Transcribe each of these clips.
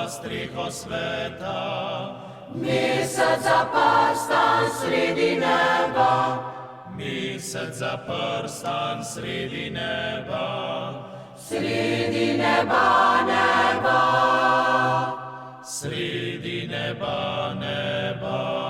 za streho sveta. Mesec zaprstan sredi neba, Mesec zaprstan sredi neba, sredi neba, neba, sredi neba, neba.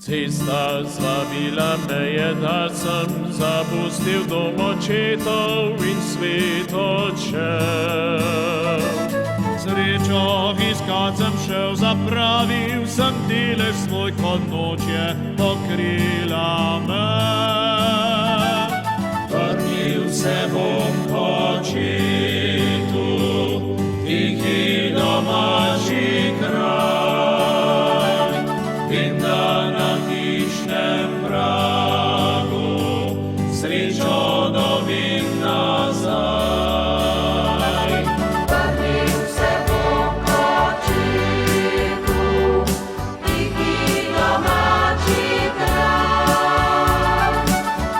Cesta zvabila me je, da sem zapustil dom očetov in svet odšel. Srečo iskat sem šel, zapravil sem delež svoj, kot noč je pokrila me. Vrnil se bom k očetu, tihi domači kraj, in da na hišnem pragu srečo dobim nazaj. Vrnil se bom k očetu, tihi domači kraj,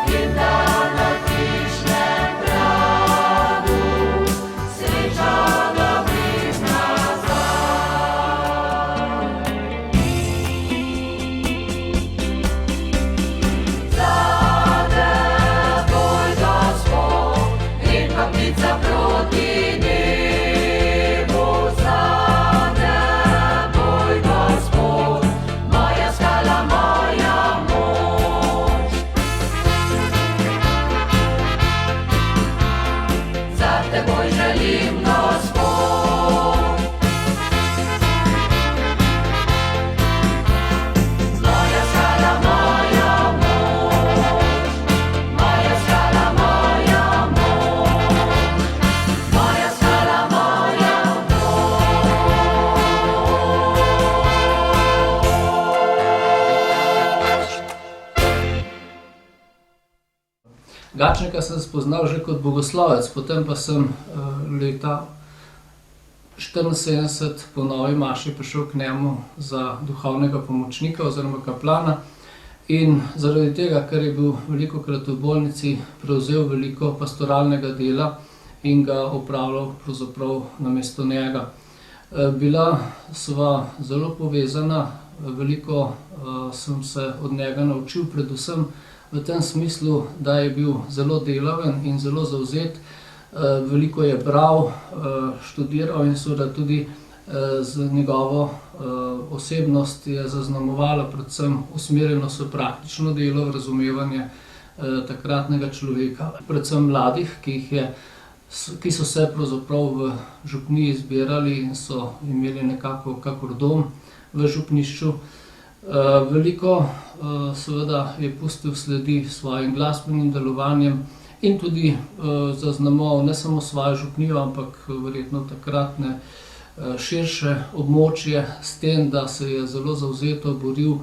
in da na hišnem pragu srečo dobim nazaj. Proti nebu, za teboj, Gospod, moja skala, moja moč. Za teboj želim, Gospod, moja skala, moja moč, moja skala, moja moč. Moja skala, moja moč. Gačnika sem spoznal že kot bogoslovec, potem pa sem leta 1974 po novi maši prišel k njemu za duhovnega pomočnika oziroma kaplana in zaradi tega, ker je bil velikokrat v bolnici, prevzel veliko pastoralnega dela in ga opravljal pravzaprav namesto njega. Bila sva zelo povezana, veliko sem se od njega naučil, predvsem v tem smislu, da je bil zelo delaven in zelo zavzet. Veliko je bral, študiral in seveda tudi z njegovo osebnost je zaznamovala predvsem usmerjenost v praktično delo, v razumevanje takratnega človeka. Predvsem mladih, ki so se pravzaprav v župniji zbirali in so imeli nekako kakor dom v župnišču. Veliko seveda je pustil sledi s svojim glasbenim delovanjem in tudi zaznamoval ne samo svojo župnijo, ampak verjetno takratne širše območje s tem, da se je zelo zavzeto boril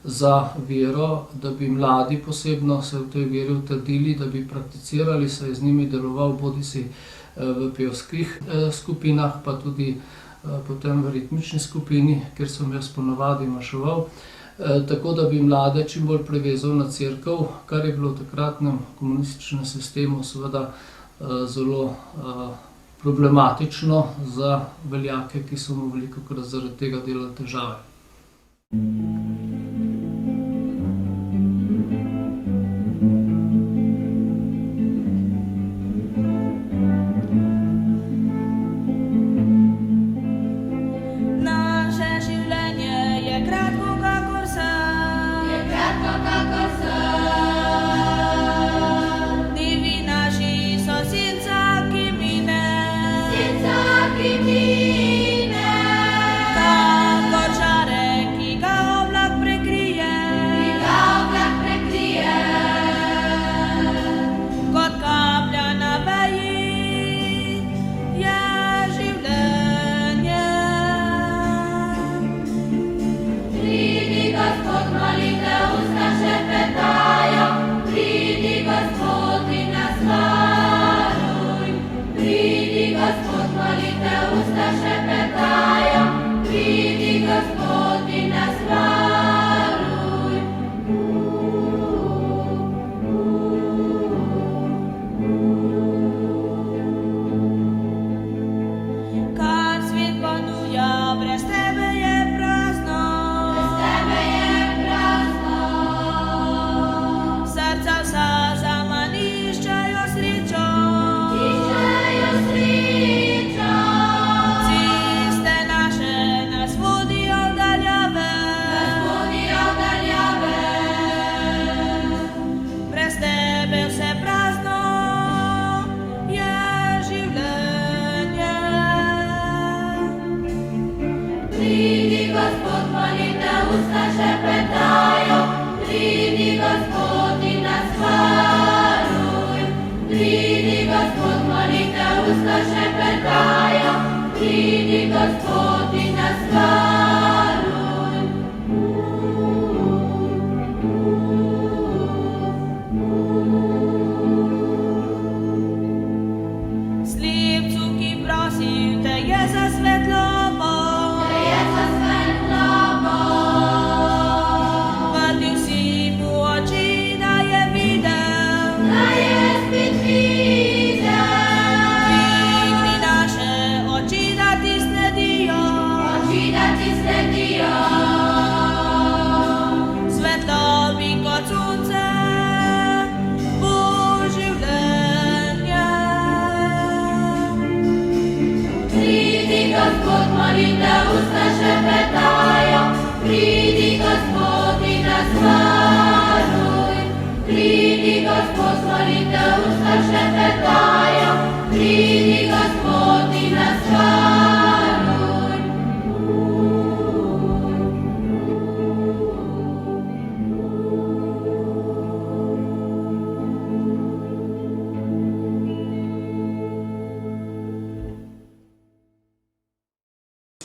za vero, da bi mladi posebno se v tej veri utrdili, da bi prakticirali, se je z njimi deloval bodisi v pevskih skupinah, pa tudi potem v ritmični skupini, kjer sem jaz ponavadi maševal, tako da bi mlade čim bolj prevezal na cerkev, kar je bilo v takratnem komunističnem sistemu seveda zelo problematično za veljake, ki so mu velikokrat zaradi tega delali težave.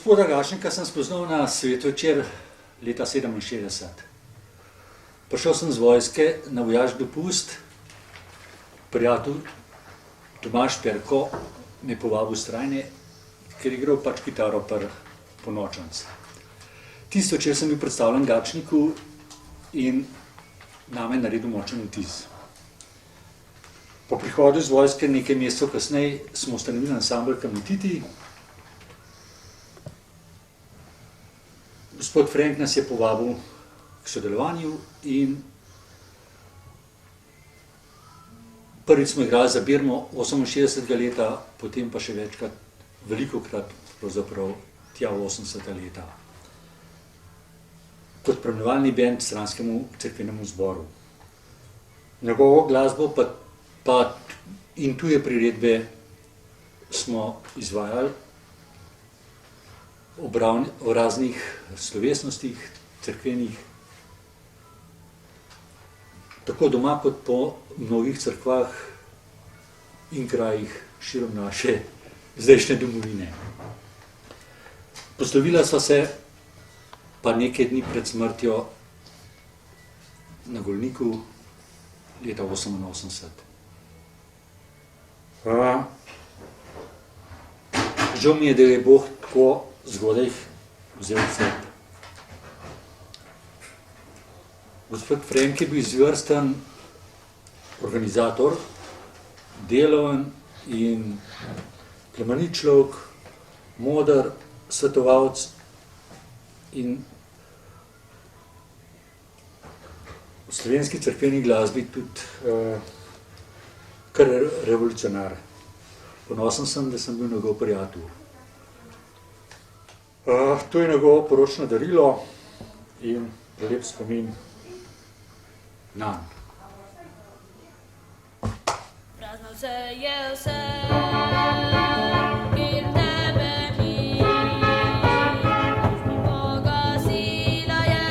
Gospoda Gašnika sem spoznal na Svetovečer leta 1967. Prišel sem z vojske na vojaški dopust, prijatelj Tomaž Perko me je povabil v Strajne, ker je igral pač kitaro pri ponočanc. Tisto večer sem bil predstavljen Gačniku in name je naredil močen vtis. Po prihodu iz vojske nekaj mesecev kasneje smo ustanovili ansambel Kamnititi. Gospod Frenk nas je povabil k sodelovanju in prvič smo igrali za Birmo 68. leta, potem pa še večkrat, velikokrat, pravzaprav tja v 80. leta. Kot spremljevalni bend stranskemu cerkvenemu zboru. Njegovo glasbo pa in tuje priredbe smo izvajali o raznih slovesnostih, cerkvenih, tako doma kot po mnogih cerkvah in krajih širom naše zdajšnje domovine. Poslovila sva se pa nekaj dni pred smrtjo na Golniku leta 1988. Žal mi je, da je Bog tako zgodaj vzel cep. Gospod Frenk je bil izvrsten organizator, delaven in plemenit človek, moder svetovalec in v slovenski cerkveni glasbi tudi kar revolucionar. Ponosen sem, da sem bil njegov prijatelj. To je njegovo poročno darilo in lep spomin nanj. Prazno se je vse, kjer tebe ni. Pogasila je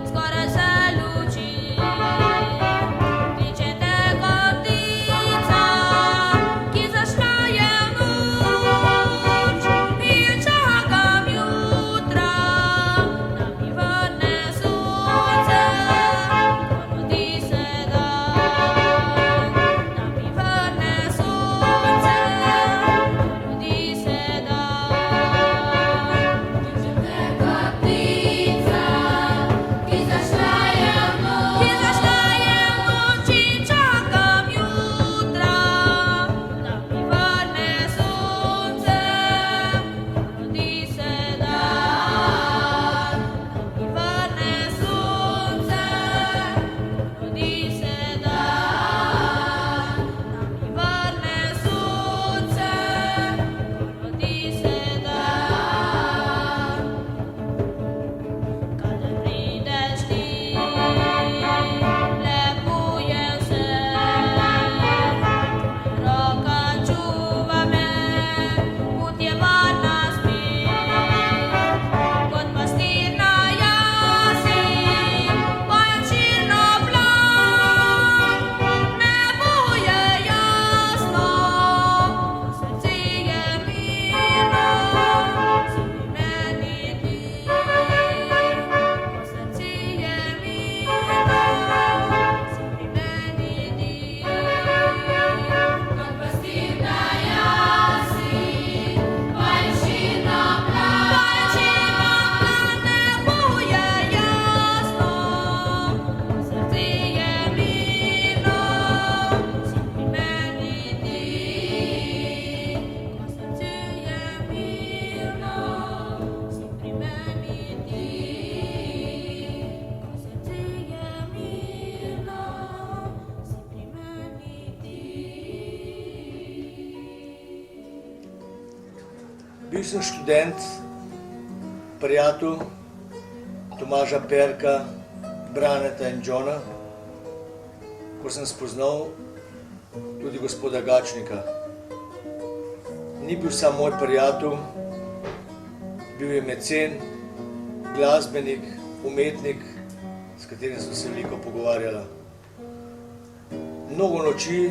skoraj vse luči. Kliče te kot ptica, ki zašla je v noč. In čakam jutra, da mi vrne sonce, ko rodi se dan. Da mi vrne sonce, ko rodi se dan. Kliče te kot ptica, ki zašla je v noč. Ki zašla je v noč in čakam jutra, da mi vrne sonce, ko rodi se dan. Da mi vrne sonce, ko rodi se dan. Da mi vrne sonce, ko rodi se dan. Kadar prideš ti, lepo je vse. Roka čuva me, pot je varna spet. Kot pastirna jasi, pojem širno plan. Nebo je jasno, srce je mirno, si pri meni ti. Srce je mirno, si pri meni ti. Kot pastirna jasi, pojem širno plan. Pojem širno plan, nebo je jasno, srce je mirno, si pri meni ti. Ko srce je mirno, si pri meni ti. Ko srce je mirno, si pri meni ti. Bil sem študent, prijatelj Tomaža Perka, Braneta in Johna, ko sem spoznal tudi gospoda Gačnika. Ni bil samo moj prijatelj, bil je mecen, glasbenik, umetnik, s katerim smo se veliko pogovarjala. Mnogo noči,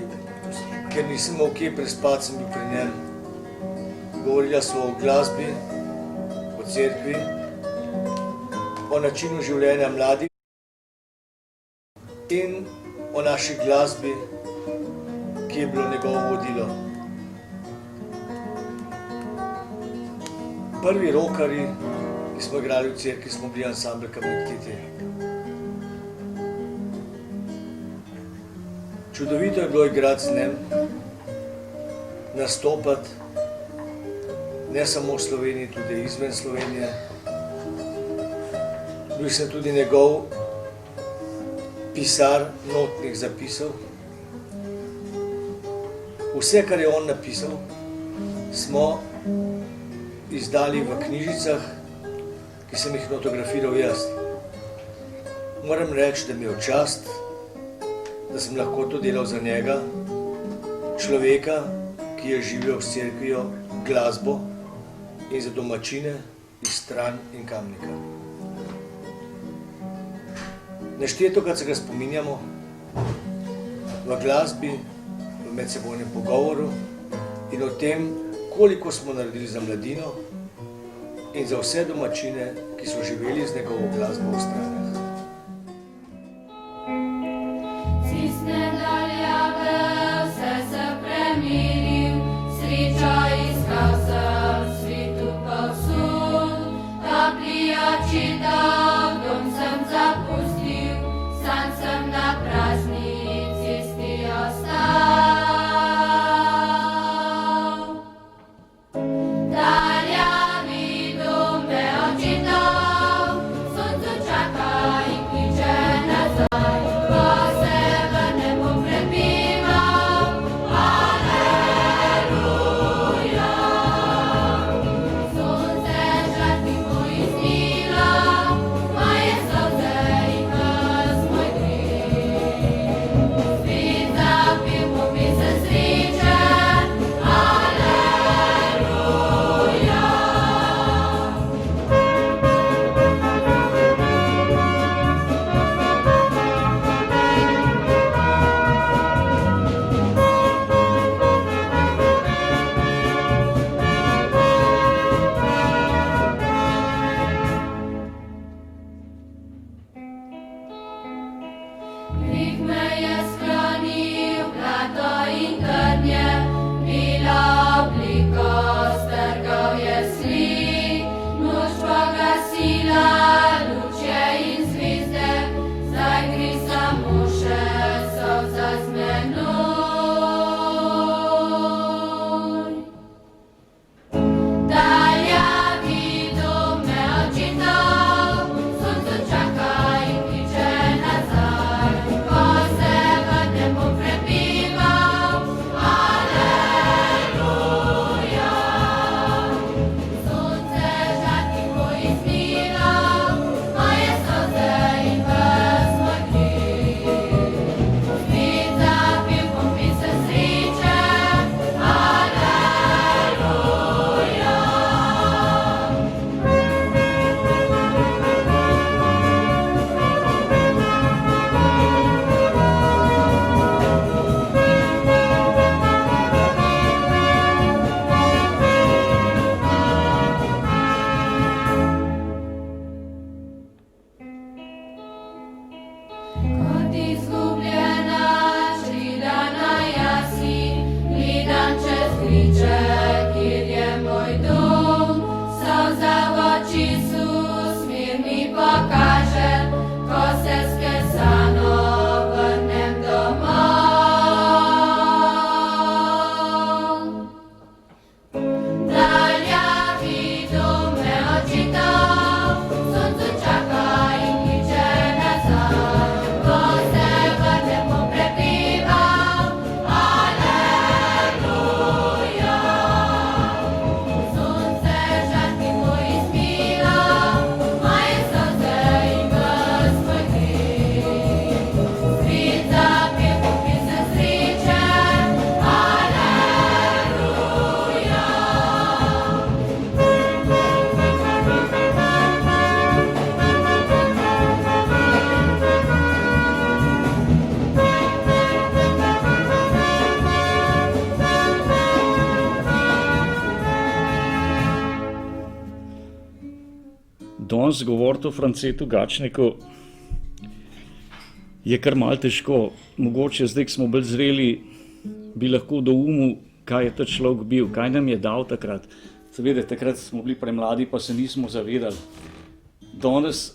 ker nisem imel kje prespati, sem bil pri njem. Govorila smo o glasbi, o cerkvi, o načinu življenja mladih in o naši glasbi, ki je bilo njegovo vodilo. Prvi rokarji, ki smo igrali v cerkvi, smo bili ansambel Kamniktiti. Čudovito je bilo igrati z njim, nastopati, ne samo v Sloveniji, tudi izven Slovenije. Bil sem tudi njegov pisar notnih zapisov. Vse, kar je on napisal, smo izdali v knjižicah, ki sem jih fotografiral jaz. Moram reči, da mi je v čast, da sem lahko to delal za njega, človeka, ki je živel s cerkvijo, glasbo in za domačine iz Stran in Kamnika. Neštetokrat se ga spominjamo v glasbi, v medsebojnem pogovoru in o tem, koliko smo naredili za mladino in za vse domačine, ki so živeli z njegovo glasbo v stranah. Cisne daljave, vse se premiril, sreča iskal sem svetu povsod. Ta prijači dal, dom sem zapustil, sam sem na prazni cesti ostal. Daljavi dom me očital, soncu čaka in kliče nazaj. Ko se vrnem, bom prepival, aleluja. Sonce žarki moji snila, moje solze in ves moj greh. Spet zapil bom pesem sreče, aleluja. Greh me je sklanil, blato in trnje, bila oblika, strgal je slik. Noč pa gasila, lučje in zvezde, zdaj gre samo še solza z menoj. Daljavi dom me očital, soncu čaka in kliče nazaj. Ko se vrnem, bom prepival, aleluja. Sonce žarki moji snila, moje solze in ves moj greh. Spet zapil bom pesem sreče, aleluja. Kot izgubljena, žridana jasi, gledam čez griče, kjer je moj dom. Solza v oči su, smer mi pokaže, ko se skesano vrnem domov. Daljavi dom me očital, soncu čaka in kliče nazaj. Ko se vrnem, bom prepival, aleluja. Sonce žarki moji snila, moje solze in ves moj greh. Spet zapil bom pesem sreče, aleluja. Danes govoriti o Francetu Gačniku je kar malo težko. Mogoče zdaj, ko smo bolj zreli, bi lahko doumil, kaj je ta človek bil, kaj nam je dal takrat. Seveda, takrat smo bili premladi, pa se nismo zavedali. Danes,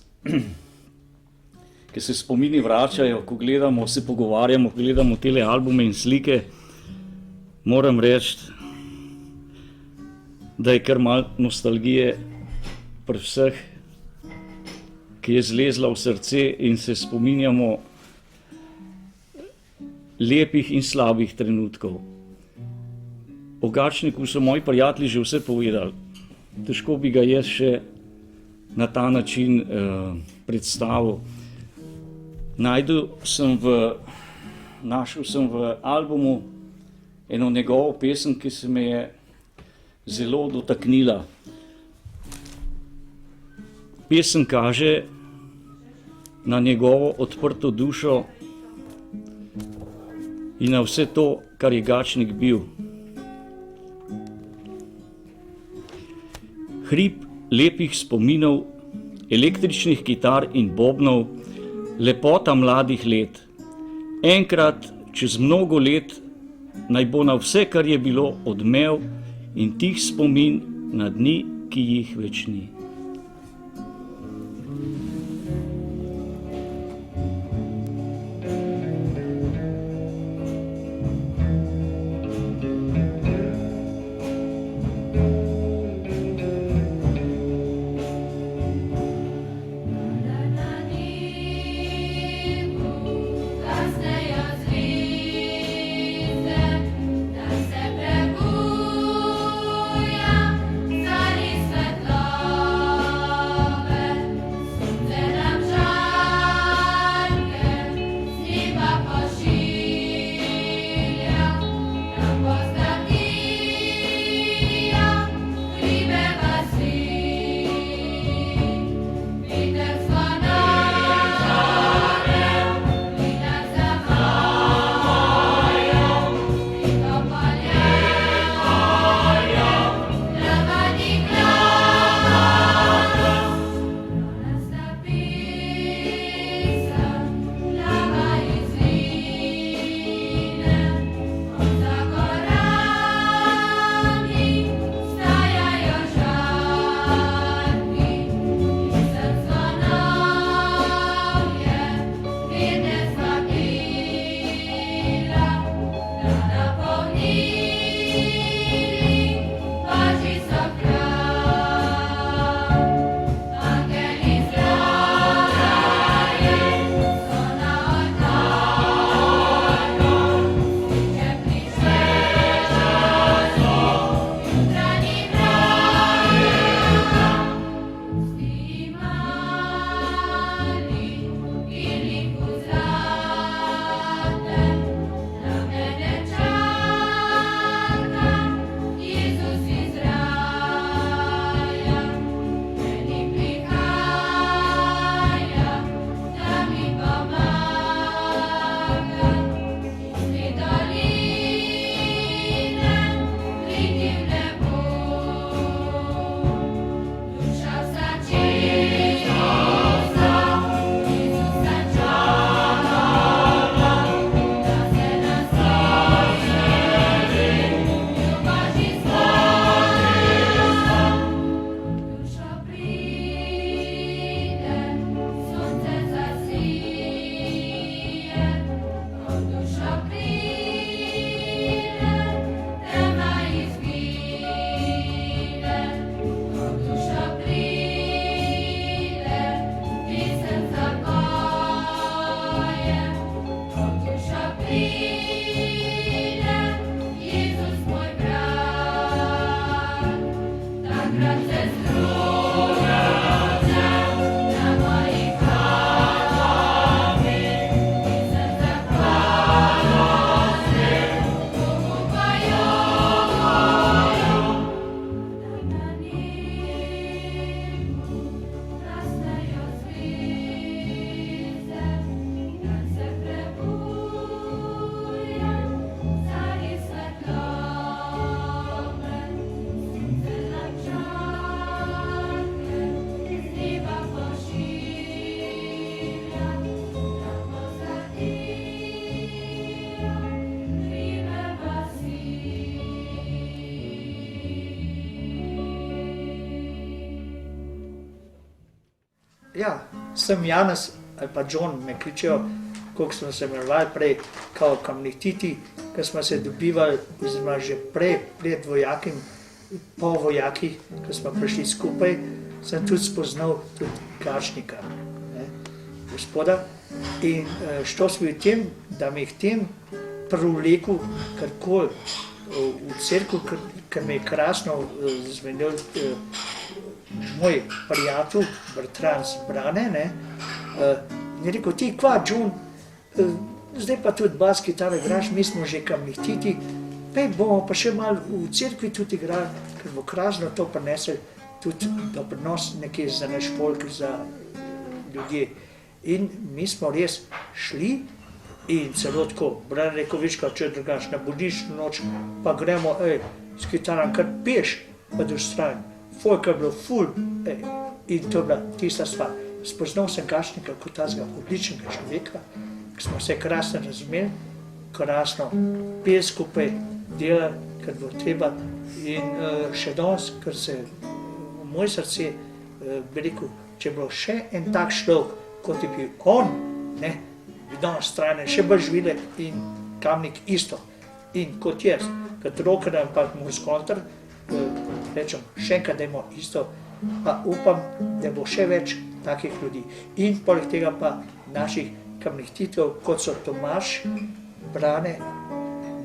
ko se spomini vračajo, ko gledamo, se pogovarjamo, ko gledamo tele albume in slike, moram reči, da je kar malo nostalgije pri vseh, ki je zlezla v srce in se spominjamo lepih in slabih trenutkov. O Gačniku so moji prijatelji že vse povedali. Težko bi ga jaz še na ta način predstavil. Našel sem v albumu eno njegovo pesem, ki se me je zelo dotaknila. Pesem kaže na njegovo odprto dušo in na vse to, kar je Gačnik bil. Hrib lepih spominov, električnih kitar in bobnov, lepota mladih let. Enkrat, čez mnogo let, naj bo na vse, kar je bilo, odmev in tih spomin na dni, ki jih več ni. Ja, sem Janez ali pa John, me kličejo, koliko smo se imenovali prej, kao Kamnititi, ker smo se dobivali, oziroma že pred vojakim, po vojaki, ko smo prišli skupaj, sem tudi spoznal tudi Kačnika, gospoda. In što smo v tem, da mi je k tem privlekel karkoli v cerkev, ker me je krasno zvenel moj prijatelj, Bertrand Brane, je rekel, ti kva, John, zdaj pa tudi bas kitare igraš, mi smo že Kamnititi, pej bomo pa še malo v cerkvi tudi igrali, ker bo krasno to prinesel tudi doprinos nekaj za naš folk, za ljudje. In mi smo res šli in celo tako, Bran rekel, viš kaj, če drugač na budiščno noč, pa gremo, s kitarom kar peš, pa do stran. folk je bilo ful, in to je bila tista stvar. Spoznal sem Gačnika kot tazga odličnega človeka, ki smo se krasno razumeli, krasno peli skupaj, delali, kar bilo treba. In še danes, ker se v moj srce, bi rekel, če je bilo še en tak človek, kot je bil on, ne, bi danes strane še bolj živile in Kamnik isto. In kot jaz, kot roker, ampak moj skontr, rečem, še enkrat dajmo isto, pa upam, da bo še več takih ljudi. In poleg tega pa naših kamnihtitev, kot so Tomaž, Brane,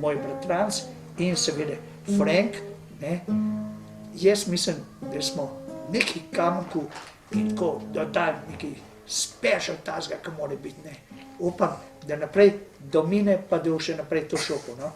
moj bratranc in seveda Frank, ne. Jaz mislim, da smo neki Kamniku in tako dodali neki special tazga, ki mora biti, ne. Upam, da naprej domine, pa da bo še naprej to šlo, no.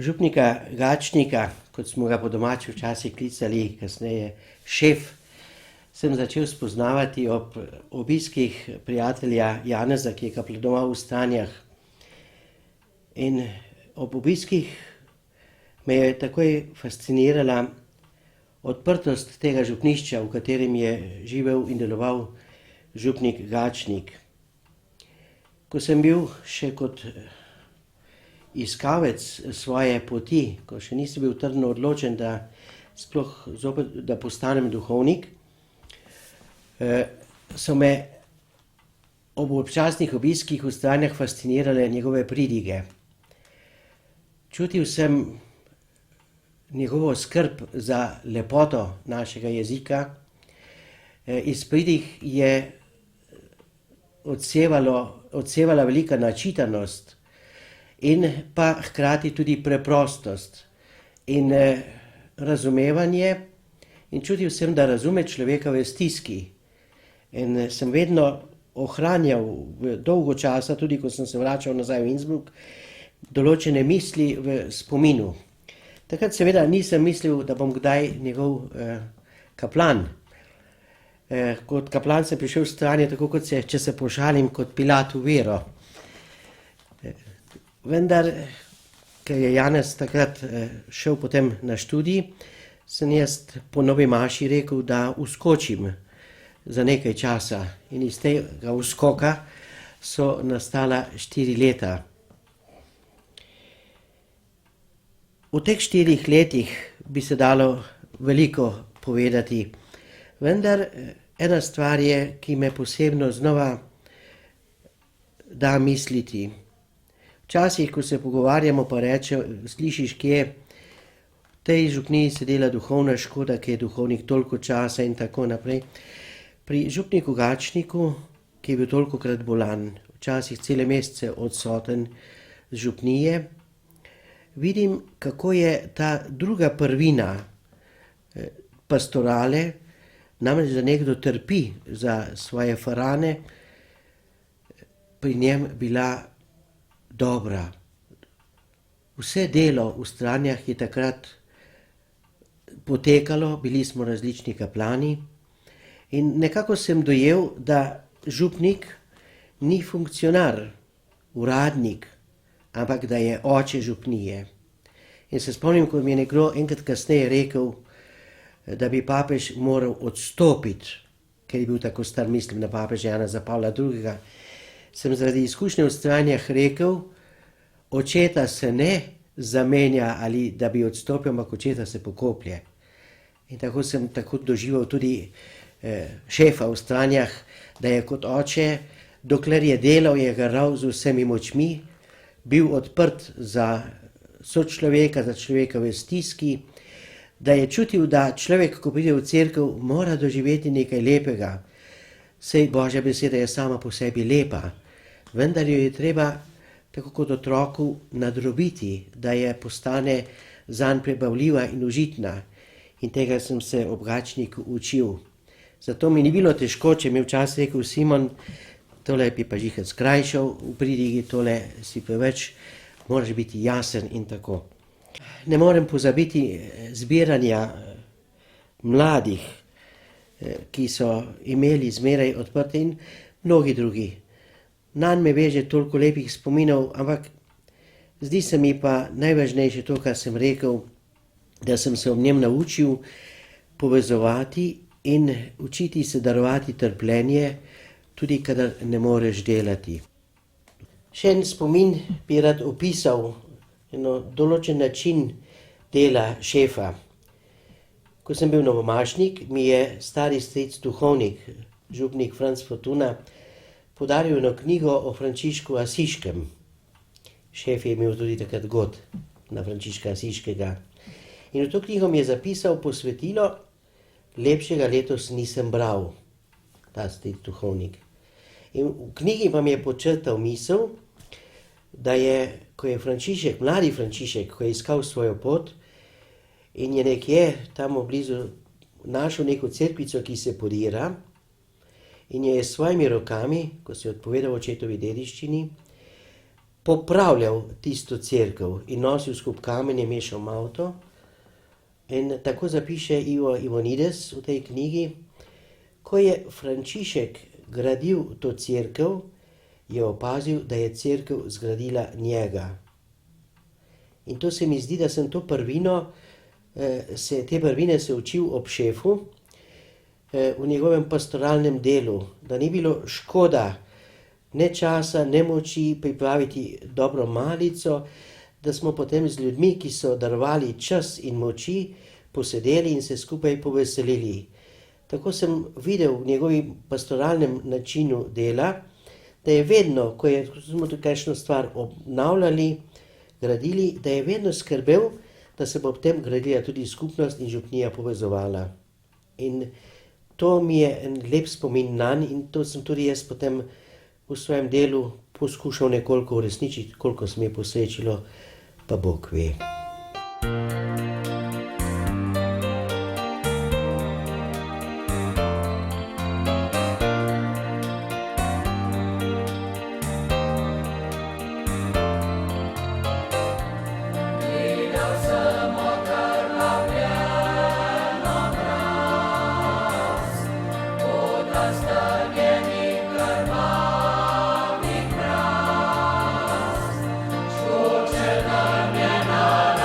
Župnika Gačnika, kot smo ga po domači včasih klicali, kasneje šef, sem začel spoznavati ob obiskih prijatelja Janeza, ki je kaplanoval v Stanjah. In ob obiskih me je takoj fascinirala odprtost tega župnišča, v katerem je živel in deloval župnik Gačnik. Ko sem bil še kot iskavec svoje poti, ko še nisem bil trdno odločen, da sploh zopet, da postanem duhovnik, so me ob občasnih obiskih v Stanjah fascinirale njegove pridige. Čutil sem njegovo skrb za lepoto našega jezika. Iz pridig je odsevala velika načitanost in pa hkrati tudi preprostost in razumevanje. In čutil sem, da razume človekove stiski. In sem vedno ohranjal dolgo časa, tudi ko sem se vračal nazaj v Innsbruck, določene misli v spominu. Takrat seveda nisem mislil, da bom kdaj njegov kaplan. Kot kaplan sem prišel v Stranje, tako kot se, če se pošalim, kot Pilat v vero. Vendar, ker je Janez takrat šel potem na študij, sem jaz po novi maši rekel, da uskočim za nekaj časa. In iz tega uskoka so nastala 4 leta. V teh 4 letih bi se dalo veliko povedati, vendar ena stvar je, ki me posebno znova da misliti. Včasih, ko se pogovarjamo, pa slišiš, kje v tej župniji se dela duhovna škoda, ki je duhovnik toliko časa in tako naprej. Pri župniku Gačniku, ki je bil tolikokrat bolan, včasih cele mesece odsoten z župnije, vidim, kako je ta druga prvina pastorale, namreč da nekdo trpi za svoje farane, pri njem bila dobra. Vse delo v Stranjah je takrat potekalo, bili smo različni kaplani in nekako sem dojel, da župnik ni funkcionar, uradnik, ampak da je oče župnije. In se spomnim, ko mi je nekdo enkrat kasneje rekel, da bi papež moral odstopiti, ker je bil tako star, mislim na papeža Janeza Pavla II. Sem zaradi izkušnje v Stranjah rekel, očeta se ne zamenja ali da bi odstopil, ampak očeta se pokoplje. In tako sem tako doživel tudi šefa v Stranjah, da je kot oče, dokler je delal, je garal z vsemi močmi, bil odprt za sočloveka, za človekove stiski, da je čutil, da človek, ko pride v cerkev, mora doživeti nekaj lepega. Sej Božja beseda je sama po sebi lepa, vendar jo je treba, tako kot otroku, nadrobiti, da je postane zanj prebavljiva in užitna. In tega sem se ob Gačniku učil. Zato mi ni bilo težko, če mi je včasih rekel Simon, tole bi pa žihec skrajšal v pridigi, tole si preveč, moraš biti jasen in tako. Ne morem pozabiti zbiranja mladih, ki so imeli zmeraj odprte in mnogi drugi. Nanj me veže toliko lepih spominov, ampak zdi se mi pa najvažnejše to, kar sem rekel, da sem se ob njem naučil povezovati in učiti se darovati trpljenje, tudi kadar ne moreš delati. Še en spomin bi rad opisal, eno določen način dela šefa. Ko sem bil novomašnik, mi je stari stric duhovnik, župnik Franc Fortuna, podaril eno knjigo o Frančišku Asiškem. Šef je imel tudi takrat god na Frančiška Asiškega. In v to knjigo mi je zapisal posvetilo, lepšega letos nisem bral, ta stric duhovnik. In v knjigi pa mi je počrtal misel, da je, ko je Frančišek, mladi Frančišek, ko je iskal svojo pot in je nekje tam blizu našel neko cerkvico, ki se podira, in je s svojimi rokami, ko se je odpovedal očetovi dediščini, popravljal tisto cerkev in nosil skup kamenje, mešal malto. In tako zapiše Ivo Ivonides v tej knjigi, ko je Frančišek gradil to cerkev, je opazil, da je cerkev zgradila njega. In to se mi zdi, da sem to prvino, te prvine se učil ob šefu, v njegovem pastoralnem delu, da ni bilo škoda ne časa, ne moči pripraviti dobro malico, da smo potem z ljudmi, ki so darovali čas in moči, posedeli in se skupaj poveselili. Tako sem videl v njegovem pastoralnem načinu dela, da je vedno, ko smo tudi kakšno stvar obnavljali, gradili, da je vedno skrbel, da se bo ob tem gradila tudi skupnost in župnija povezovala. In to mi je en lep spomin nanj in to sem tudi jaz potem v svojem delu poskušal nekoliko uresničiti, koliko se mi je posvečilo, pa Bog ve. Čuče nam je na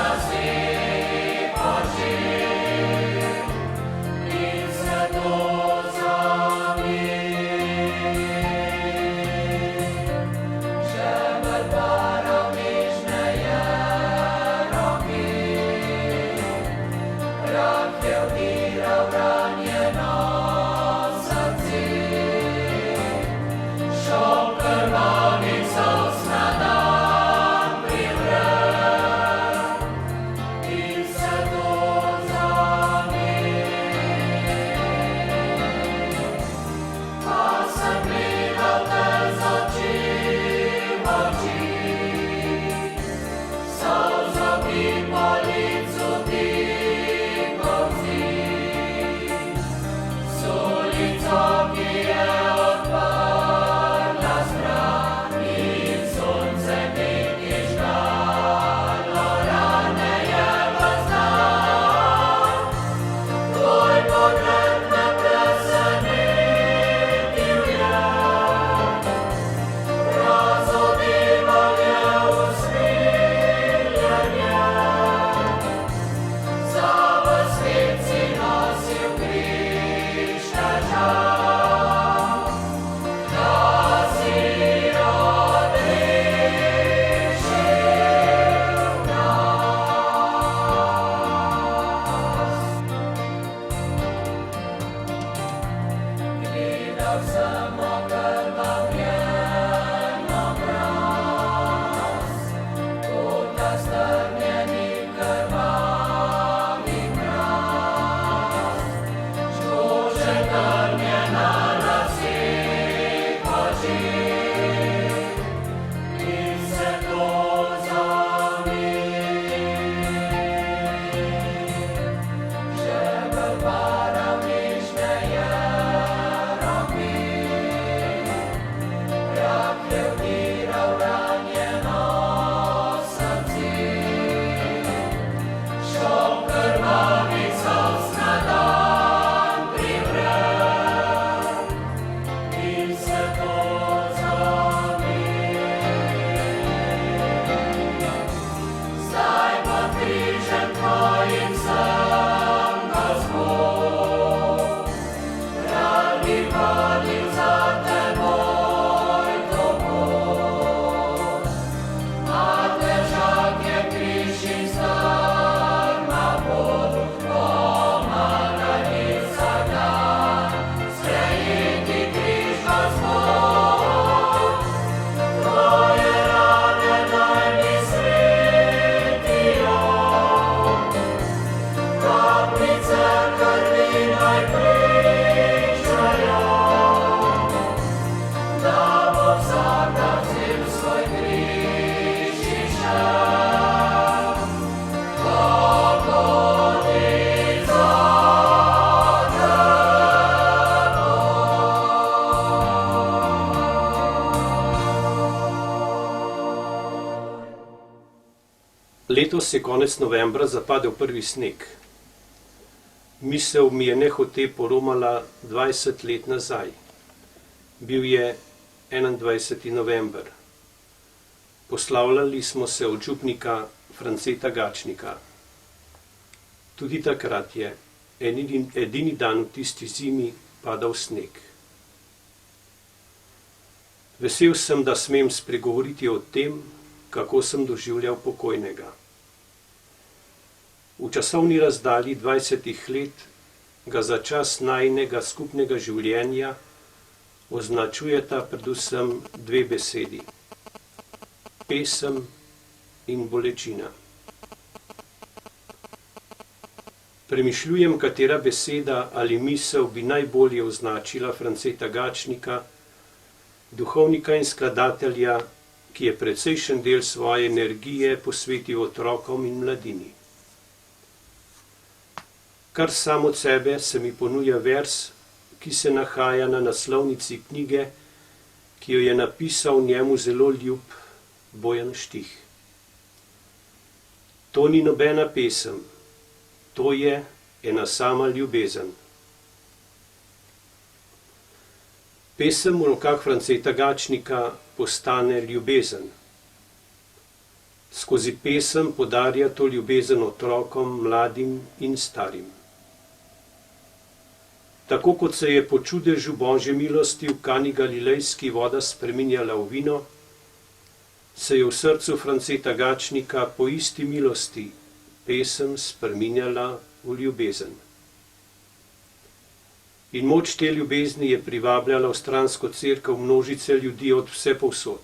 Letos je konec novembra zapadel prvi sneg. Misel mi je nehote poromala 20 let nazaj. Bil je 21. november. Poslavljali smo se od župnika Franceta Gačnika. Tudi takrat je edini dan v tisti zimi padal sneg. Vesel sem, da smem spregovoriti o tem, kako sem doživljal pokojnega. V časovni razdalji 20 let ga za čas najinega skupnega življenja označujeta predvsem dve besedi: pesem in bolečina. Premišljujem, katera beseda ali misel bi najbolje označila Franceta Gačnika, duhovnika in skladatelja, ki je precejšen del svoje energije posvetil otrokom in mladini. Kar sam od sebe se mi ponuja vers, ki se nahaja na naslovnici knjige, ki jo je napisal njemu zelo ljub Bojan Štih. To ni nobena pesem, to je ena sama ljubezen. Pesem v rokah Franceta Gačnika postane ljubezen. Skozi pesem podarja to ljubezen otrokom, mladim in starim. Tako kot se je po čudežu Božje milosti v Kani Galilejski voda spreminjala v vino, se je v srcu Franceta Gačnika po isti milosti pesem spreminjala v ljubezen. In moč te ljubezni je privabljala v stransko cerkev množice ljudi od vsepovsod.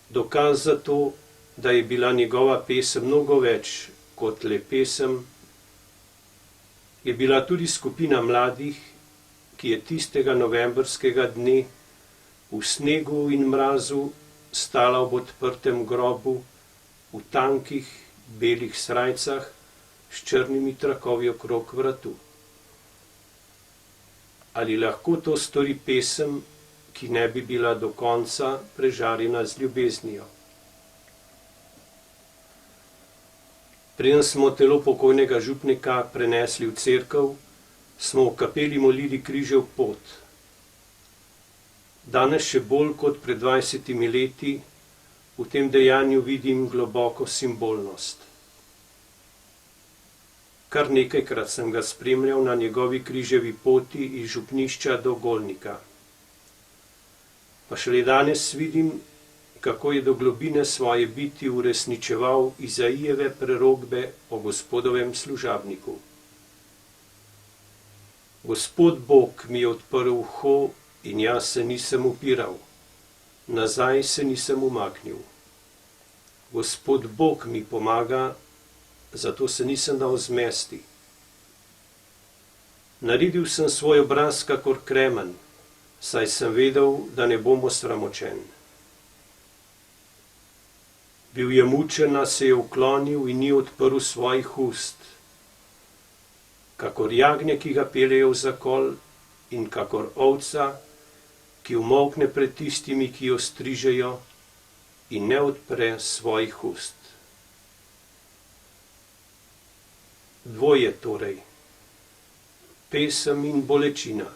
Dokaz za to, da je bila njegova pesem mnogo več kot le pesem, je bila tudi skupina mladih, ki je tistega novembrskega dne v snegu in mrazu stala ob odprtem grobu v tankih belih srajcah s črnimi trakovi okrog vratu. Ali lahko to stori pesem, ki ne bi bila do konca prežarjena z ljubeznijo? Preden smo telo pokojnega župnika prenesli v cerkev, smo v kapeli molili križev pot. Danes še bolj kot pred 20 leti v tem dejanju vidim globoko simbolnost. Kar nekajkrat sem ga spremljal na njegovi križevi poti iz župnišča do Golnika. Pa šele danes vidim, kako je do globine svoje biti uresničeval Izaijeve prerokbe o Gospodovem služabniku. Gospod Bog mi je odprl uho in jaz se nisem upiral, nazaj se nisem umaknil. Gospod Bog mi pomaga, zato se nisem dal zmesti. Naredil sem svoj obraz kakor kremen, saj sem vedel, da ne bom osramočen. Bil je mučen, a se je uklonil in ni odprl svojih ust. Kakor jagnje, ki ga peljejo v zakol, in kakor ovca, ki umolkne pred tistimi, ki jo strižejo, in ne odpre svojih ust. Dvoje torej, pesem in bolečina,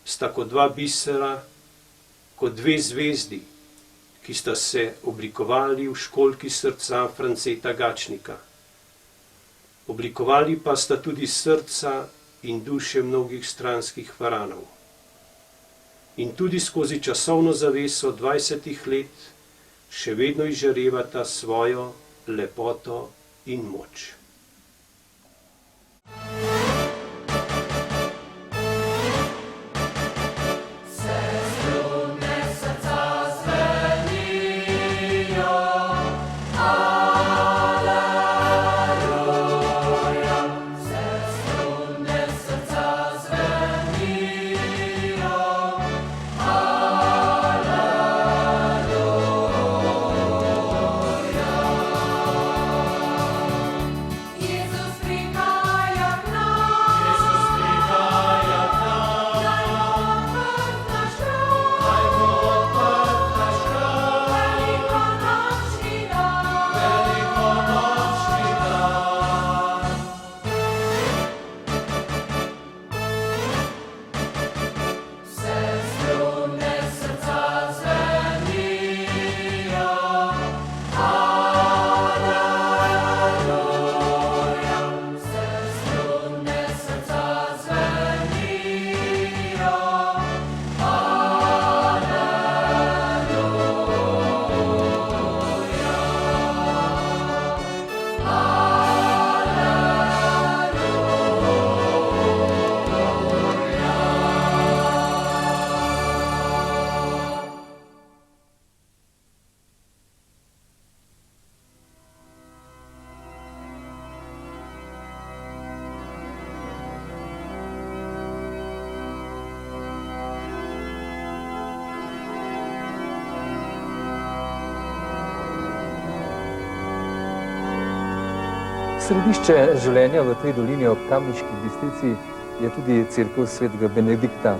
sta kot dva bisera, kot dve zvezdi, ki sta se oblikovali v školjki srca Franceta Gačnika. Oblikovali pa sta tudi srca in duše mnogih stranskih varanov. In tudi skozi časovno zaveso 20 let še vedno izžarevata svojo lepoto in moč. Središče življenja v tej dolini ob Kamniški Bistrici je tudi cerkev svetega Benedikta.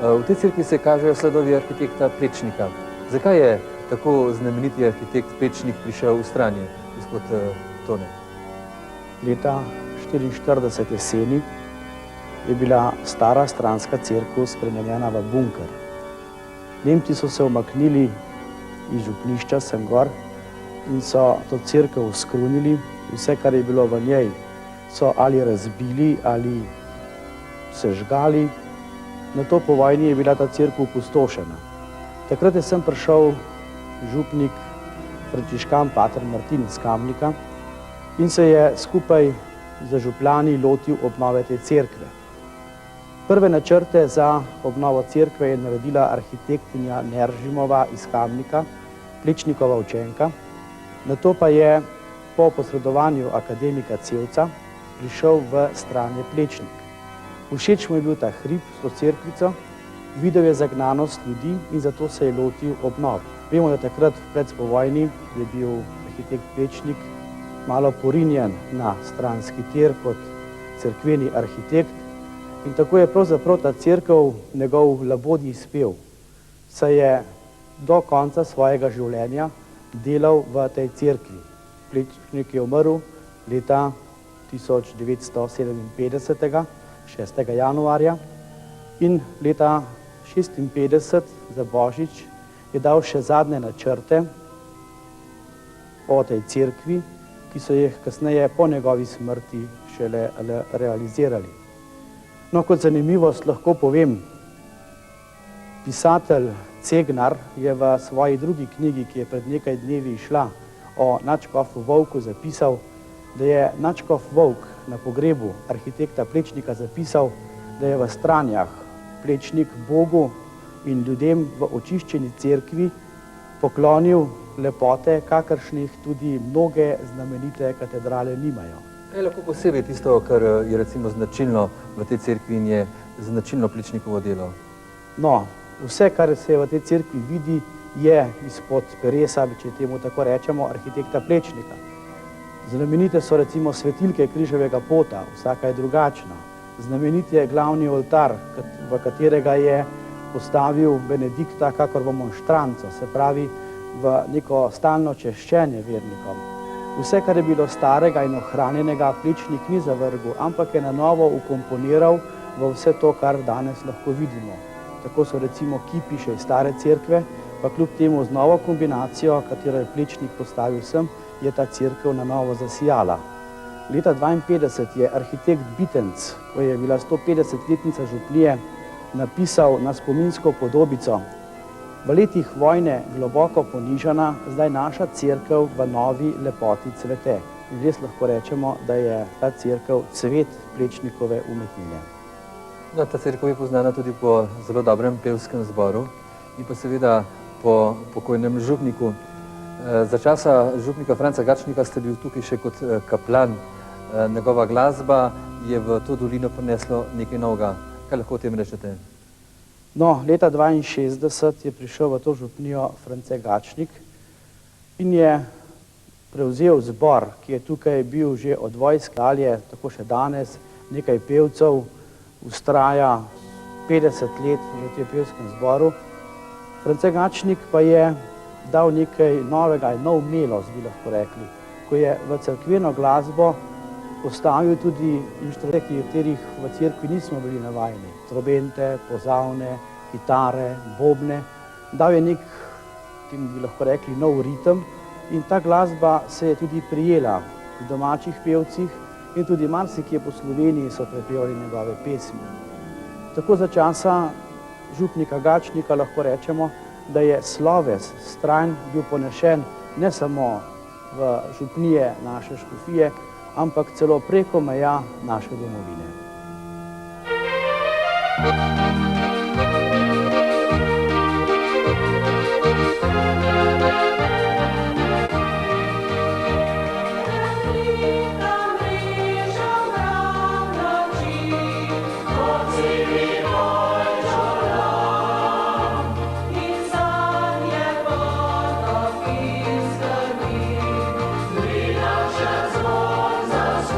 V tej cerkvi se kažejo sledovi arhitekta Plečnika. Zakaj je tako znameniti arhitekt Plečnik prišel v Stranje, gospod Tone? Leta 1944 jeseni je bila stara stranska cerkev spremenjena v bunker. Nemci so se umaknili iz župnišča sem gor in so to cerkev skrunili. Vse, kar je bilo v njej, so ali razbili ali sežgali. Nato po vojni je bila ta cerkev opustošena. Takrat je sem prišel župnik frančiškan pater Martin iz Kamnika in se je skupaj z župljani lotil obnove te cerkve. Prve načrte za obnovo cerkve je naredila arhitektinja Neržimova iz Kamnika, Plečnikova učenka. Nato pa je po posredovanju akademika Cevca prišel v Stranje Plečnik. Všeč mu je bil ta hrib s to cerkvico, videl je zagnanost ljudi in zato se je lotil obnov. Vemo, da takrat pred vojni je bil arhitekt Plečnik malo porinjen na stranski tir kot cerkveni arhitekt in tako je pravzaprav ta cerkev njegov labodji spev, saj je do konca svojega življenja delal v tej cerkvi. Plečnik je umrl leta 1957, 6. januarja in leta 1956 za Božič je dal še zadnje načrte o tej cerkvi, ki so jih kasneje po njegovi smrti šele realizirali. No, kot zanimivost lahko povem, pisatelj Cegnar je v svoji drugi knjigi, ki je pred nekaj dnevi išla, o nadškofu Volku zapisal, da je nadškof Volk na pogrebu arhitekta Plečnika zapisal, da je v Stranjah Plečnik Bogu in ljudem v očiščeni cerkvi poklonil lepote, kakršnih tudi mnoge znamenite katedrale nimajo. Kaj je lahko posebej tisto, kar je recimo značilno v tej cerkvi in je značilno Plečnikovo delo? No, vse, kar se v tej cerkvi vidi, je izpod peresa, če temu tako rečemo, arhitekta Plečnika. Znamenite so recimo svetilke križevega pota, vsaka je drugačna. Znamenit je glavni oltar, v katerega je postavil Benedikta kakor v monštranco, se pravi v neko stalno češčenje vernikom. Vse, kar je bilo starega in ohranjenega, Plečnik ni zavrgel, ampak je na novo ukomponiral v vse to, kar danes lahko vidimo. Tako so recimo kipi še iz stare cerkve, pa kljub temu z novo kombinacijo, katero je Plečnik postavil sem, je ta cerkev na novo zasijala. Leta 1952 je arhitekt Bitenc, ko je bila 150-letnica župnije, napisal na spominsko podobico: v letih vojne globoko ponižana, zdaj naša cerkev v novi lepoti cvete. In res lahko rečemo, da je ta cerkev cvet Plečnikove umetnine. No, ta cerkev je poznana tudi po zelo dobrem pevskem zboru in pa seveda po pokojnem župniku. Za časa župnika Franca Gačnika ste bil tukaj še kot kaplan. Njegova glasba je v to dolino prineslo nekaj novega. Kaj lahko o tem rečete? No, leta 1962 je prišel v to župnijo France Gačnik in je prevzel zbor, ki je tukaj bil že od vojske dalje, tako še danes, nekaj pevcev, vztraja 50 let v tem pevskem zboru. France Gačnik pa je dal nekaj novega, nov melos, bi lahko rekli, ko je v cerkveno glasbo postavil tudi inštrumente, katerih v cerkvi nismo bili navajeni. Trobente, pozavne, kitare, bobne. Dal je nek, temu bi lahko rekli, nov ritem in ta glasba se je tudi prijela pri domačih pevcih in tudi marsikje po Sloveniji so prepevali njegove pesmi. Tako za časa župnika Gačnika lahko rečemo, da je sloves Stranj bil ponešen ne samo v župnije naše škofije, ampak celo preko meja naše domovine. Za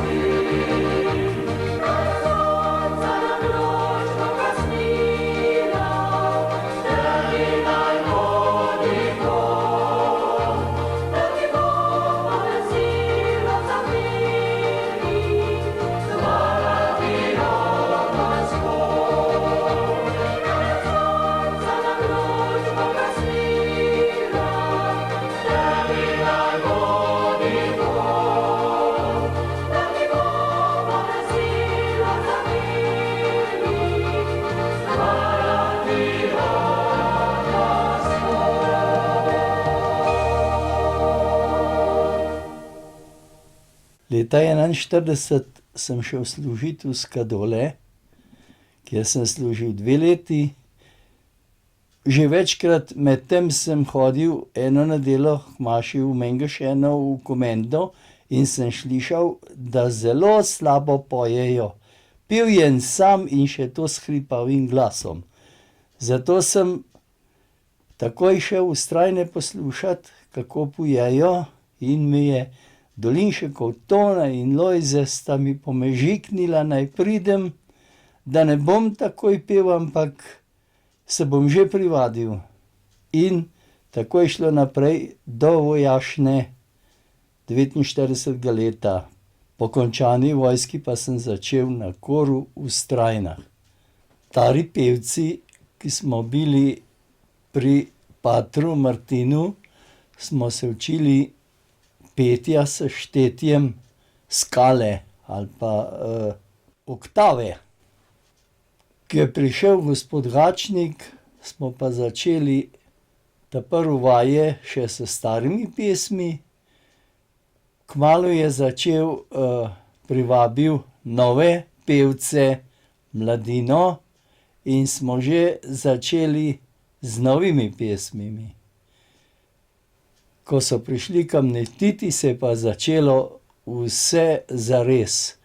Leta 1941 sem šel služiti v Skadole, kjer sem služil 2 leti. Že večkrat med tem sem hodil eno nedeljo k maši v Mengešeno v komendo in sem slišal, da zelo slabo pojejo. Pel je en sam in še to s hripavim glasom. Zato sem takoj šel vztrajno poslušati, kako pojejo, in mi je Dolinšekov Tone in Lojze sta mi pomežiknila, naj pridem, da ne bom takoj pel, ampak se bom že privadil. In tako je šlo naprej do vojašne 49. leta. Po končani vojski pa sem začel na koru v Strajnah. Stari pevci, ki smo bili pri patru Martinu, smo se učili petja s štetjem skale ali pa oktave. Ko je prišel gospod Gačnik, smo pa začeli ta prvo vaje še s starimi pesmi. Kmalu je začel, privabil nove pevce, mladino, in smo že začeli z novimi pesmimi. Ko so prišli Kamnititi, se je pa začelo vse zares.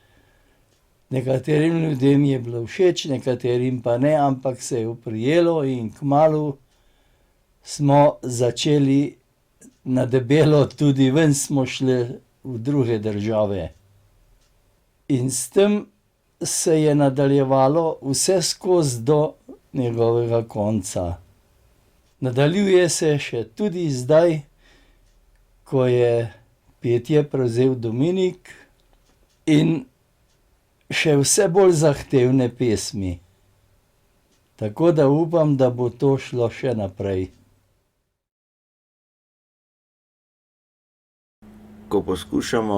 Nekaterim ljudem je bilo všeč, nekaterim pa ne, ampak se je oprijelo in kmalu smo začeli na debelo, tudi ven smo šli v druge države. In s tem se je nadaljevalo vse skozi do njegovega konca. Nadaljuje se še tudi zdaj, ko je petje prevzel Dominik, in še vse bolj zahtevne pesmi. Tako da upam, da bo to šlo še naprej. Ko poskušamo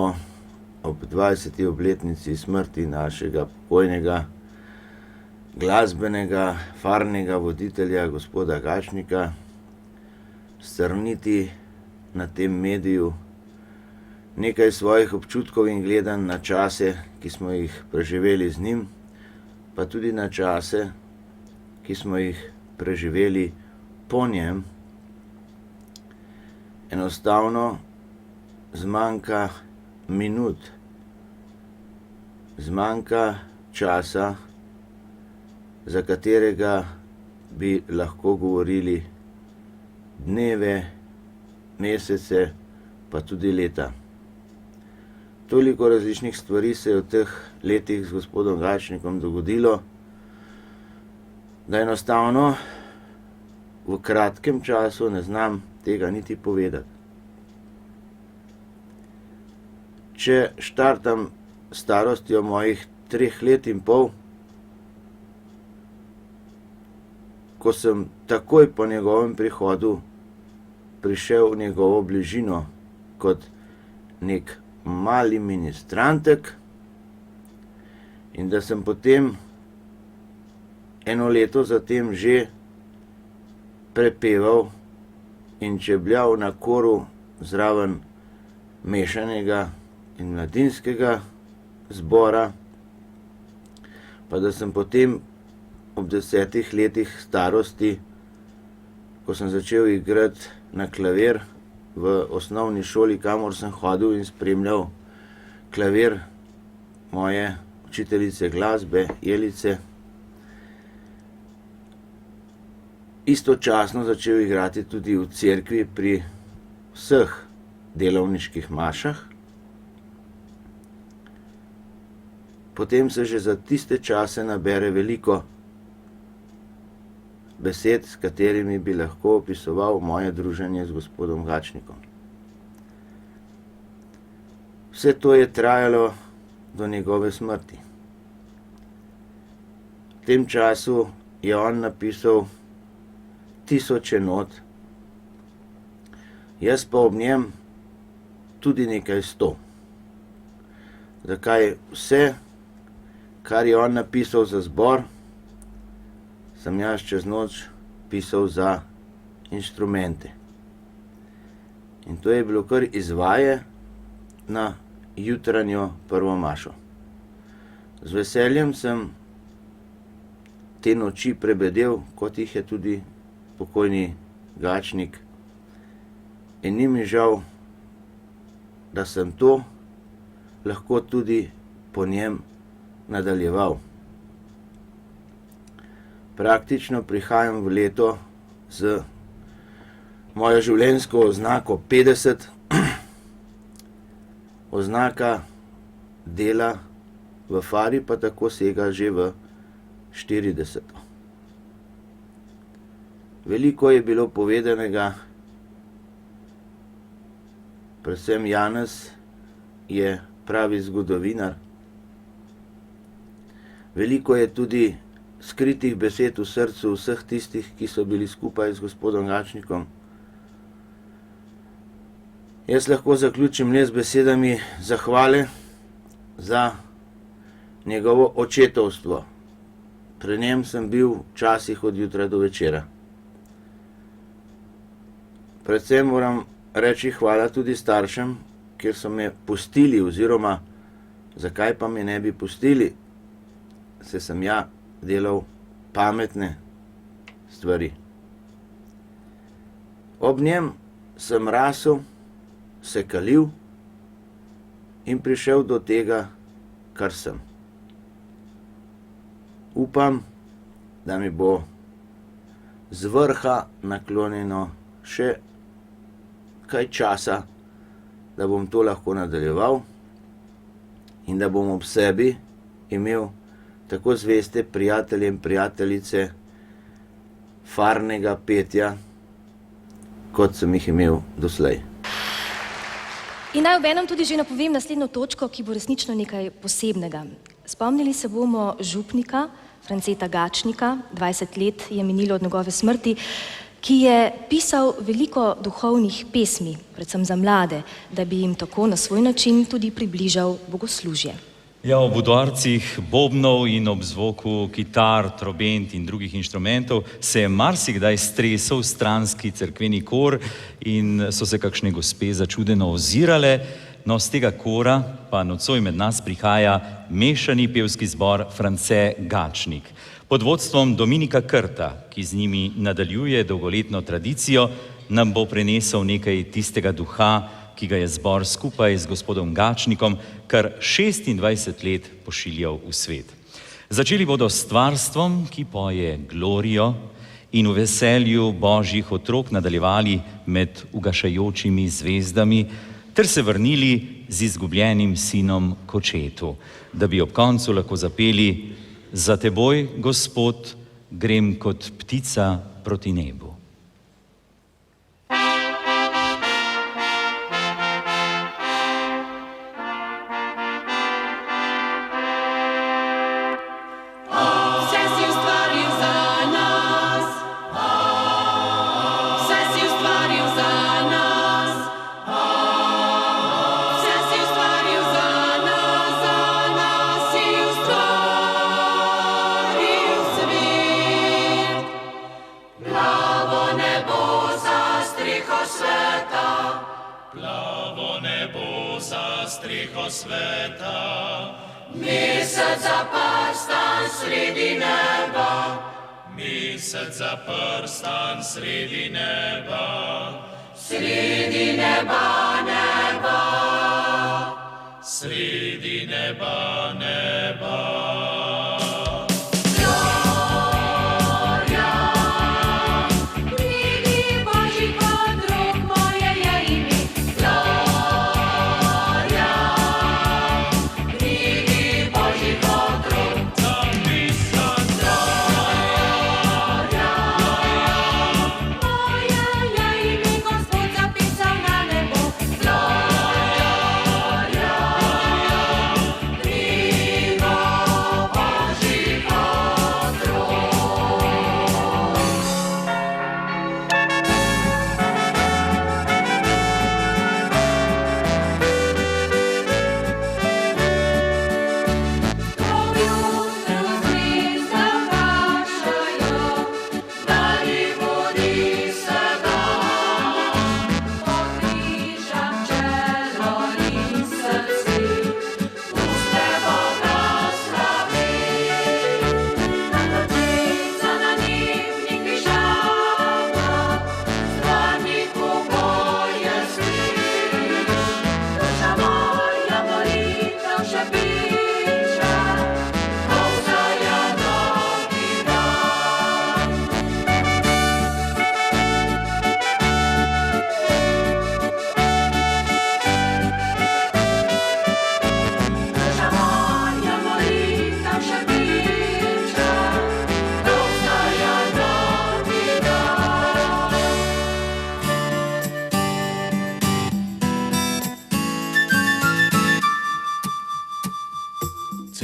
ob 20. obletnici smrti našega pokojnega glasbenega, farnega voditelja, gospoda Gačnika, strniti na tem mediju nekaj svojih občutkov in gledanj na čase, ki smo jih preživeli z njim, pa tudi na čase, ki smo jih preživeli po njem, enostavno zmanjka minut, zmanjka časa, za katerega bi lahko govorili dneve, mesece, pa tudi leta. Toliko različnih stvari se je v teh letih z gospodom Gačnikom dogodilo, da enostavno v kratkem času ne znam tega niti povedati. Če štartam starostjo mojih 3 let in pol, ko sem takoj po njegovem prihodu prišel v njegovo bližino kot nek mali ministrantek, in da sem potem 1 leto zatem že prepeval in čebljal na koru zraven mešanega in mladinskega zbora, pa da sem potem ob 10 letih starosti, ko sem začel igrati na klavir v osnovni šoli, kamor sem hodil in spremljal klavir moje učiteljice glasbe, Jelice, istočasno začel igrati tudi v cerkvi pri vseh delovniških mašah. Potem se že za tiste čase nabere veliko besed, s katerimi bi lahko opisoval moje druženje z gospodom Gačnikom. Vse to je trajalo do njegove smrti. V tem času je on napisal 1000 not, jaz pa ob njem tudi nekaj 100. Zakaj? Vse, kar je on napisal za zbor, sem jaz čez noč pisal za inštrumente. In to je bilo kar izvaje na jutranjo prvo mašo. Z veseljem sem te noči prebedel, kot jih je tudi pokojni Gačnik. In ni mi žal, da sem to lahko tudi po njem nadaljeval. Praktično prihajam v leto z mojo življenjsko oznako 50, oznaka dela v Fari pa tako sega že v 40. Veliko je bilo povedanega, predvsem Janez je pravi zgodovinar. Veliko je tudi skritih besed v srcu vseh tistih, ki so bili skupaj z gospodom Gačnikom. Jaz lahko zaključim le z besedami zahvale za njegovo očetovstvo. Pri njem sem bil včasih od jutra do večera. Predvsem moram reči hvala tudi staršem, ker so me pustili, oziroma zakaj pa me ne bi pustili, saj sem ja delal pametne stvari. Ob njem sem rasel, se kalil in prišel do tega, kar sem. Upam, da mi bo z vrha naklonjeno še kaj časa, da bom to lahko nadaljeval in da bom ob sebi imel tako zveste prijatelje in prijateljice farnega petja, kot sem jih imel doslej. In naj obenem tudi že napovem naslednjo točko, ki bo resnično nekaj posebnega. Spomnili se bomo župnika Franceta Gačnika, 20 let je minilo od njegove smrti, ki je pisal veliko duhovnih pesmi, predvsem za mlade, da bi jim tako na svoj način tudi približal bogoslužje. Ja, ob udarcih bobnov in ob zvoku kitar, trobent in drugih inštrumentov se je marsikdaj stresel stranski cerkveni kor in so se kakšne gospe začudeno ozirale. No, z tega kora pa nocoj med nas prihaja mešani pevski zbor France Gačnik. Pod vodstvom Dominika Krta, ki z njimi nadaljuje dolgoletno tradicijo, nam bo prenesel nekaj tistega duha, ki ga je zbor skupaj z gospodom Gačnikom kar 26 let pošiljal v svet. Začeli bodo s stvarstvom, ki poje glorijo, in v veselju božjih otrok nadaljevali med ugašajočimi zvezdami, ter se vrnili z izgubljenim sinom k očetu, da bi ob koncu lahko zapeli: Za teboj, Gospod, grem kot ptica proti nebu. Gloria,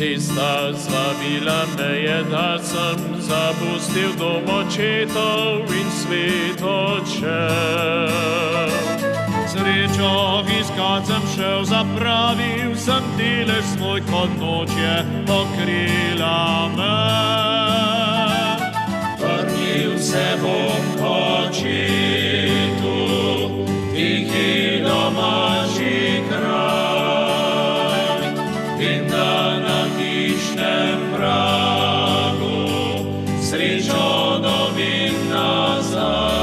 Cesta zvabila me je, da sem zapustil dom očetov in svet odšel. Srečo iskat sem šel, zapravil sem delež svoj, kot noč je pokrila me. Vrnil se bom k očetu, tihi domači kraj, in da na hišnem pragu srečo dobim nazaj.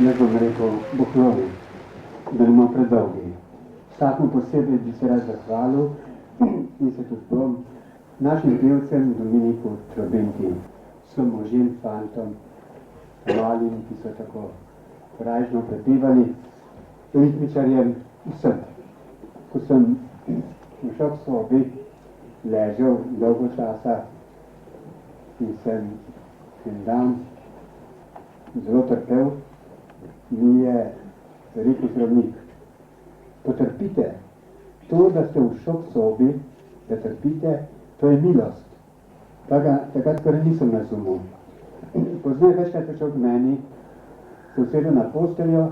Jaz bom rekel Bohlovi, da ne bomo predolgi. Vsakmu posebej bi se rad zahvalil in se tudi bom našim pevcem Dominiku Trobenti, vsem možem, fantom, malim, ki so tako korajžno prepevali, ritmičarjem, vsem. Ko sem v šok sobi ležal dolgo časa in sem en dan zelo trpel, mi je rekel zdravnik, potrpite, to, da ste v šok sobi, da trpite, to je milost. Takrat skoraj nisem razumel. Poznaj večkrat prišel k meni, se usedel na posteljo,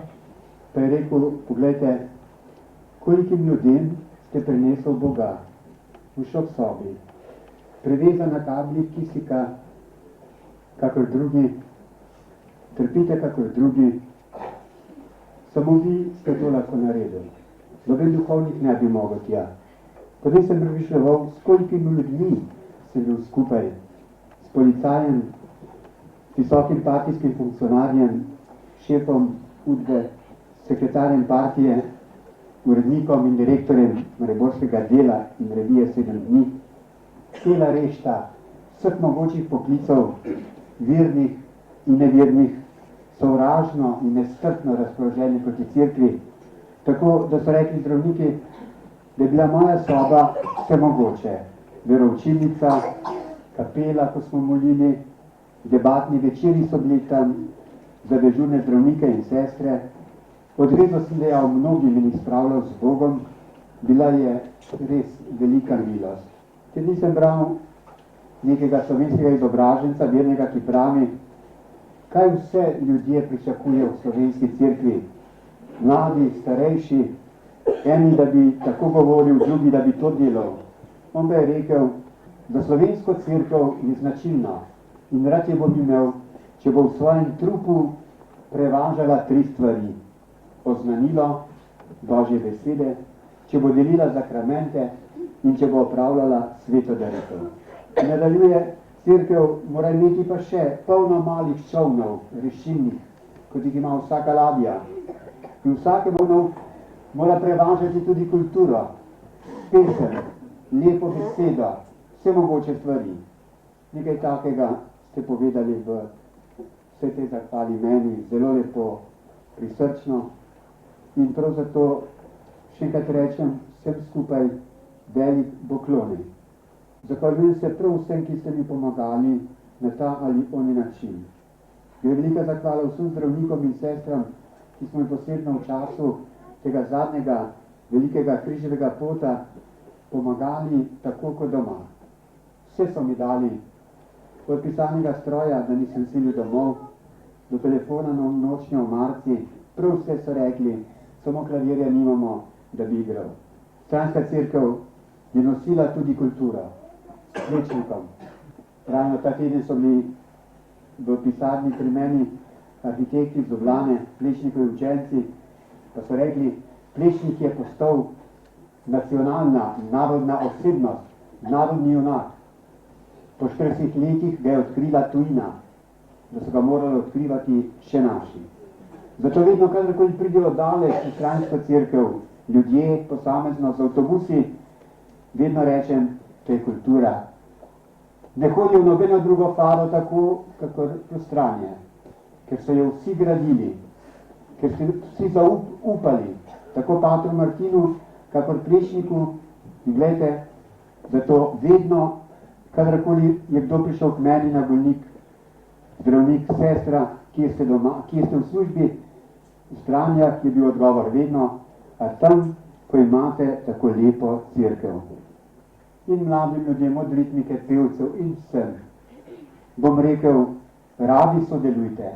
pa je rekel, poglejte, kolikim ljudem ste prinesel Boga v šok sobi, prevezan na kabli kisika, kakor drugi, trpite kakor drugi, samo vi ste to lahko naredili. Noben duhovnik ne bi mogel tja. Potem sem premišljal, s kolikimi ljudmi sem bil skupaj, s policajem, visokim partijskim funkcionarjem, šefom UDBE, sekretarjem partije, urednikom in direktorjem mariborskega dela in revije 7 dni, cela rešta vseh mogočih poklicev, vernih in nevernih, sovražno in nestrpno razpoloženi proti cerkvi, tako da so rekli zdravniki, da je bila moja soba vse mogoče. Veroučilnica, kapela, ko smo molili, debatni večeri so bili tam za dežurne zdravnike in sestre. Odredno sem dejal mnogim in izpravljal z Bogom, bila je res velika milost. Ker nisem bral nekega slovenskega izobraženca, vernega, ki pravi, kaj vse ljudje pričakujejo v slovenski cerkvi, mladi, starejši, eni, da bi tako govoril, drugi, da bi to delal. On pa je rekel, da slovensko cerkev je značilna in rad je bom imel, če bo v svojem trupu prevažala 3 stvari. Oznanilo Božje besede, če bo delila zakramente in če bo opravljala sveto daritev. Nadaljuje, cerkev mora imeti pa še polno malih čolnov, rešilnih, kot jih ima vsaka ladja. In vsakemu mora prevažati tudi kulturo, pesem, lepo besedo, vse mogoče stvari. Nekaj takega ste povedali v vse te zahvali meni, zelo lepo, prisrčno. In prav zato še enkrat rečem vsem skupaj velik poklon. Zahvaljujem se prav vsem, ki ste mi pomagali na ta ali oni način. Gre velika zahvala vsem zdravnikom in sestram, ki smo jih posebno v času tega zadnjega velikega križevega pota pomagali tako kot doma. Vse so mi dali, od pisalnega stroja, da nisem silil domov, do telefona na nočni omarci, prav vse so rekli, samo klavirja nimamo, da bi igral. Stranska cerkev je nosila tudi kulturo s plečnikom. Ravno ta teden so bili v pisarni pri meni arhitekti iz Ljubljane, Plečnikovi učenci, pa so rekli, Plečnik je postal nacionalna, narodna osebnost, narodni junak. Po 40 letih ga je odkrila tujina, da so ga morali odkrivati še naši. Zato vedno, kadarkoli pridejo daleč v stransko cerkev, ljudje, posamezno z avtobusi, vedno rečem, to je kultura. Ne hodijo v nobeno drugo faro tako, kakor Postranje, ker so jo vsi gradili, ker so vsi zaupali, tako Patru Martinu, kakor Plečniku. In gledajte, zato vedno, kadarkoli je kdo prišel k meni na bolnik, zdravnik, sestra, kje ste doma, kje ste v službi, v Stranjah, je bil odgovor vedno, a tam, ko imate tako lepo cerkev. In mladim ljudem, od ritmike, pevcev in vsem, bom rekel, radi sodelujte.